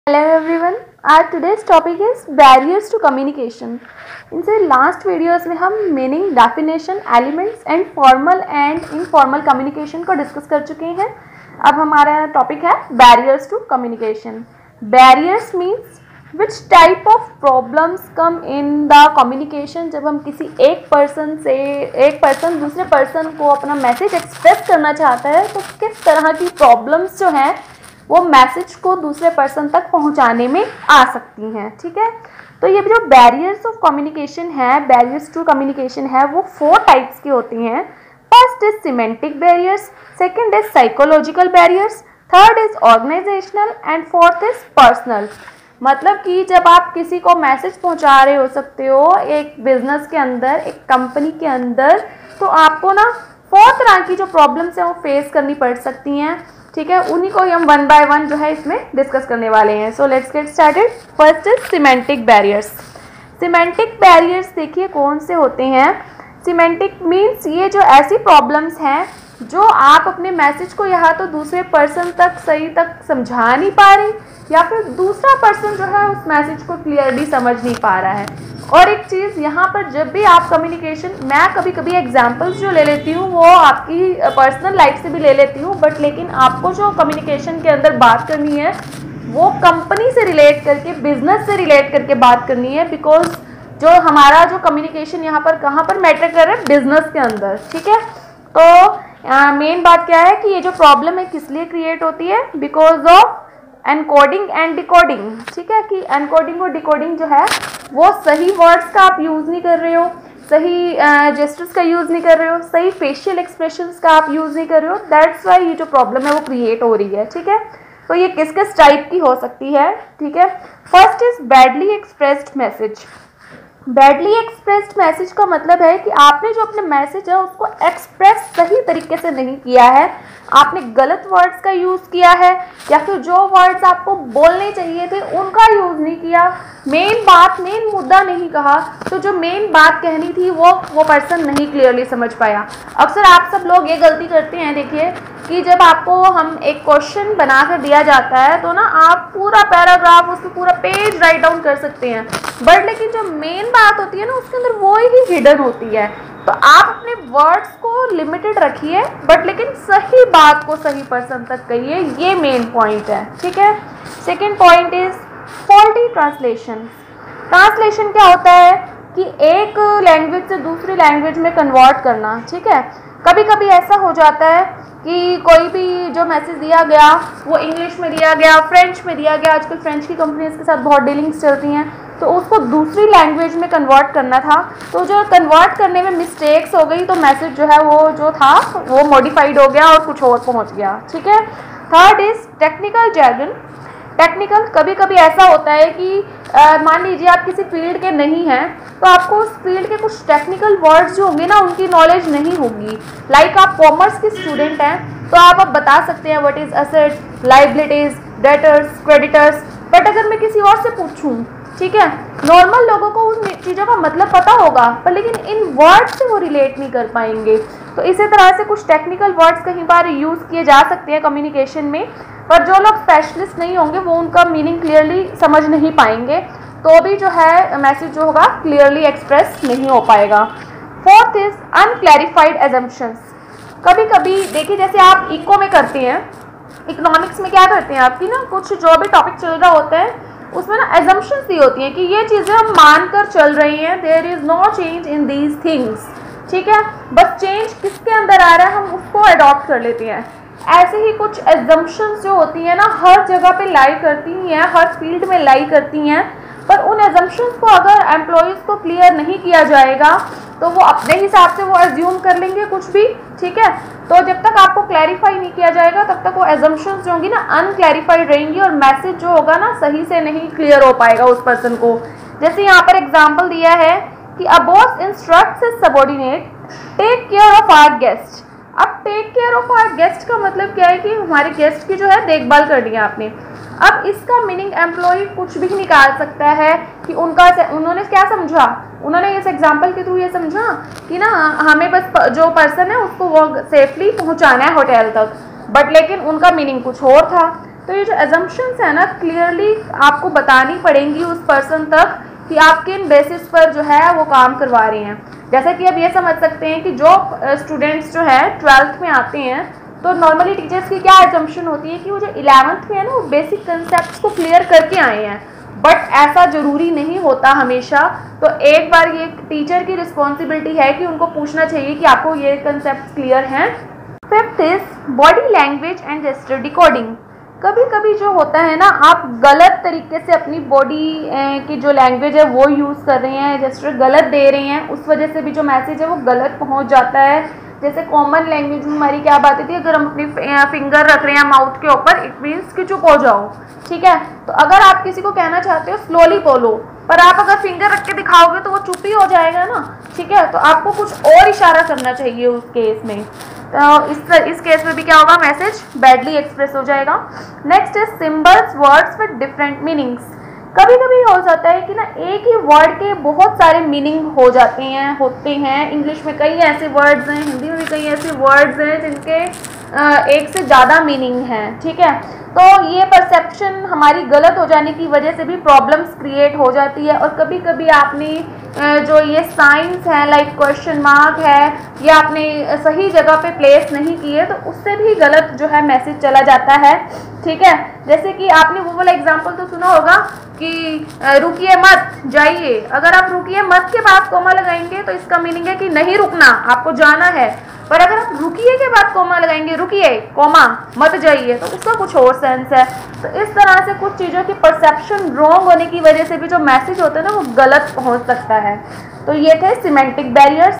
Hello everyone. Our today's topic is barriers to communication. इनसे last videos में हम meaning, definition, elements and formal and informal communication को discuss कर चुके हैं. अब हमारा टॉपिक है barriers to communication. Barriers means which type of problems come in the communication. जब हम किसी एक पर्सन दूसरे पर्सन को अपना मैसेज एक्सप्रेस करना चाहता है तो किस तरह की प्रॉब्लम्स जो हैं वो मैसेज को दूसरे पर्सन तक पहुंचाने में आ सकती हैं. ठीक है, तो ये जो बैरियर्स ऑफ कम्युनिकेशन है, बैरियर्स टू कम्युनिकेशन है, वो 4 टाइप्स की होती हैं. First is semantic barriers, second is psychological barriers, third is organisational and fourth is personal. मतलब कि जब आप किसी को मैसेज पहुंचा रहे हो सकते हो एक बिजनेस के अंदर, एक कंपनी के अंदर, तो आपको ना 4 तरह की जो प्रॉब्लम्स हैं वो फेस करनी पड़ सकती हैं. ठीक है, उन्हीं को हम 1 बाय 1 जो है इसमें डिस्कस करने वाले हैं. So let's get started. First is semantic barriers. Semantic barriers देखिए कौन से होते हैं. सिमेंटिक मीन्स ये जो ऐसी प्रॉब्लम्स हैं जो आप अपने मैसेज को यहाँ तो दूसरे पर्सन तक सही तक समझा नहीं पा रही, या फिर दूसरा पर्सन जो है उस मैसेज को क्लियरली समझ नहीं पा रहा है. और एक चीज़ यहाँ पर, जब भी आप कम्युनिकेशन, मैं कभी कभी एग्जांपल्स जो ले लेती हूँ वो आपकी पर्सनल लाइफ से भी ले लेती हूँ, बट लेकिन आपको जो कम्युनिकेशन के अंदर बात करनी है वो कंपनी से रिलेट करके, बिजनेस से रिलेट करके बात करनी है. बिकॉज जो हमारा जो कम्युनिकेशन यहाँ पर कहाँ पर मैटर कर रहा है, बिजनेस के अंदर. ठीक है, तो मेन बात क्या है कि ये जो प्रॉब्लम है किस लिए क्रिएट होती है, because of encoding and decoding. ठीक है, कि एनकोडिंग और डिकोडिंग जो है वो सही वर्ड्स का आप यूज़ नहीं कर रहे हो, सही जेस्टर्स का यूज़ नहीं कर रहे हो, सही फेशियल एक्सप्रेशंस का आप यूज़ नहीं कर रहे हो. दैट्स वाई ये जो प्रॉब्लम है वो क्रिएट हो रही है. ठीक है, तो ये किस किस टाइप की हो सकती है. ठीक है, first is badly expressed message. Badly expressed message का मतलब है कि आपने जो अपने मैसेज है उसको एक्सप्रेस सही तरीके से नहीं किया है, आपने गलत वर्ड्स का यूज़ किया है, या फिर जो वर्ड्स आपको बोलने चाहिए थे उनका यूज़ नहीं किया, मेन मुद्दा नहीं कहा. तो जो मेन बात कहनी थी वो पर्सन नहीं क्लियरली समझ पाया. अक्सर आप सब लोग ये गलती करते हैं. देखिए कि जब आपको हम एक क्वेश्चन बना कर दिया जाता है तो ना आप पूरा पैराग्राफ, उसमें पूरा पेज राइट डाउन कर सकते हैं, बट लेकिन जो मेन बात होती है ना उसके अंदर वो ही हिडन होती है. तो आप अपने वर्ड्स को लिमिटेड रखिए, बट लेकिन सही बात को सही पर्सन तक कहिए, ये मेन पॉइंट है. ठीक है, second point is faulty translation. Translation क्या होता है कि एक लैंग्वेज से दूसरी लैंग्वेज में कन्वर्ट करना. ठीक है, कभी कभी ऐसा हो जाता है कि कोई भी जो मैसेज दिया गया वो इंग्लिश में दिया गया, फ्रेंच में दिया गया, आजकल फ्रेंच की कंपनीज के साथ बहुत डीलिंग्स चलती हैं, तो उसको दूसरी लैंग्वेज में कन्वर्ट करना था. तो जो कन्वर्ट करने में मिस्टेक्स हो गई तो मैसेज जो है वो जो था वो मॉडिफाइड हो गया और कुछ और पहुंच गया. ठीक है, थर्ड इज टेक्निकल जैर्गन. टेक्निकल, कभी कभी ऐसा होता है कि मान लीजिए आप किसी फील्ड के नहीं हैं तो आपको उस फील्ड के कुछ टेक्निकल वर्ड्स जो होंगे ना उनकी नॉलेज नहीं होगी. लाइक आप कॉमर्स के स्टूडेंट हैं तो आप अब बता सकते हैं what is asset, liabilities, debtors, creditors, but अगर मैं किसी और से पूछूं, ठीक है, नॉर्मल लोगों को उन चीज़ों का मतलब पता होगा पर लेकिन इन वर्ड्स से वो रिलेट नहीं कर पाएंगे. तो इसी तरह से कुछ टेक्निकल वर्ड्स कहीं बार यूज़ किए जा सकते हैं कम्युनिकेशन में, पर जो लोग स्पेशलिस्ट नहीं होंगे वो उनका मीनिंग क्लियरली समझ नहीं पाएंगे, तो भी जो है मैसेज जो होगा क्लियरली एक्सप्रेस नहीं हो पाएगा. Fourth is unclarified assumptions. कभी कभी देखिए जैसे आप इको में करते हैं, इकोनॉमिक्स में क्या करते हैं आपकी ना कुछ जो भी टॉपिक चल रहा होता है उसमें ना एजम्पशंस दी होती हैं कि ये चीज़ें हम मानकर चल रही हैं, there is no change in these things. ठीक है, बस चेंज किसके अंदर आ रहा है हम उसको अडॉप्ट कर लेते हैं. ऐसे ही कुछ एजम्पशंस जो होती हैं ना हर जगह पे लाई करती हैं, हर फील्ड में लाई करती हैं, पर उन एजम्पशंस को अगर एम्प्लॉयज़ को क्लियर नहीं किया जाएगा तो वो अपने हिसाब से वो एज्यूम कर लेंगे कुछ भी. ठीक है, तो जब तक आपको क्लैरिफाई नहीं किया जाएगा तब तक वो एजम्पशंस जो होंगी ना अनक्लैरिफाइड रहेंगी और मैसेज जो होगा ना सही से नहीं क्लियर हो पाएगा उस पर्सन को. जैसे यहाँ पर एग्जाम्पल दिया है कि a boss instructs his subordinate take care of our guest. अब take care of our guest का मतलब क्या है कि हमारे गेस्ट की जो है देखभाल करनी है आपने. अब इसका मीनिंग एम्प्लॉय कुछ भी निकाल सकता है कि उन्होंने क्या समझा, उन्होंने इस एग्जांपल के थ्रू ये समझा कि ना हमें बस जो पर्सन है उसको वो सेफली पहुंचाना है होटल तक, बट लेकिन उनका मीनिंग कुछ और था. तो तो ये जो एजम्पशंस है ना क्लियरली आपको बतानी पड़ेंगी उस पर्सन तक कि आप किन बेसिस पर जो है वो काम करवा रहे हैं। जैसे कि अब ये समझ सकते हैं कि जो स्टूडेंट्स जो है 12th में आते हैं तो नॉर्मली टीचर्स की क्या एजम्पशन होती है कि वो जो 11th में है ना वो बेसिक कंसेप्ट को क्लियर करके आए हैं, बट ऐसा ज़रूरी नहीं होता हमेशा। तो एक बार ये टीचर की रिस्पॉन्सिबिलिटी है कि उनको पूछना चाहिए कि आपको ये कंसेप्ट क्लियर हैं। 5th is body language and gesture decoding. कभी कभी जो होता है ना आप गलत तरीके से अपनी बॉडी की जो लैंग्वेज है वो यूज़ कर रहे हैं, जेस्चर गलत दे रहे हैं, उस वजह से भी जो मैसेज है वो गलत पहुंच जाता है। जैसे कॉमन लैंग्वेज में हमारी क्या बात थी, अगर हम अपनी फिंगर रख रहे हैं माउथ के ऊपर इट मीन्स कि चुप हो जाओ, ठीक है। तो अगर आप किसी को कहना चाहते हो स्लोली बोलो, पर आप अगर फिंगर रख के दिखाओगे तो वो चुप ही हो जाएगा ना, ठीक है। तो आपको कुछ और इशारा करना चाहिए उस केस में। तो इस केस में भी क्या होगा, मैसेज बैडली एक्सप्रेस हो जाएगा। Next is symbols words with different meanings. कभी कभी हो जाता है कि ना एक ही वर्ड के बहुत सारे मीनिंग होते हैं। इंग्लिश में कई ऐसे वर्ड्स हैं, हिंदी में भी कई ऐसे वर्ड्स हैं जिनके एक से ज़्यादा मीनिंग हैं, ठीक है। तो ये परसेप्शन हमारी गलत हो जाने की वजह से भी प्रॉब्लम्स क्रिएट हो जाती है। और कभी कभी आपने जो ये साइंस है लाइक क्वेश्चन मार्क है या आपने सही जगह पे प्लेस नहीं किए तो उससे भी गलत जो है मैसेज चला जाता है, ठीक है। जैसे कि आपने वो वाला एग्जाम्पल तो सुना होगा कि रुकिए मत जाइए। अगर आप रुकिए मत के बाद कोमा लगाएंगे तो इसका मीनिंग है कि नहीं रुकना, आपको जाना है। पर अगर आप रुकिए के बाद कोमा लगाएंगे, रुकिए कोमा मत जाइए, तो उसका कुछ और सेंस है। तो इस तरह से कुछ चीज़ों की परसेप्शन रॉन्ग होने की वजह से भी जो मैसेज होता है ना वो गलत पहुंच सकता है। तो ये थे सिमेंटिक बैरियर्स।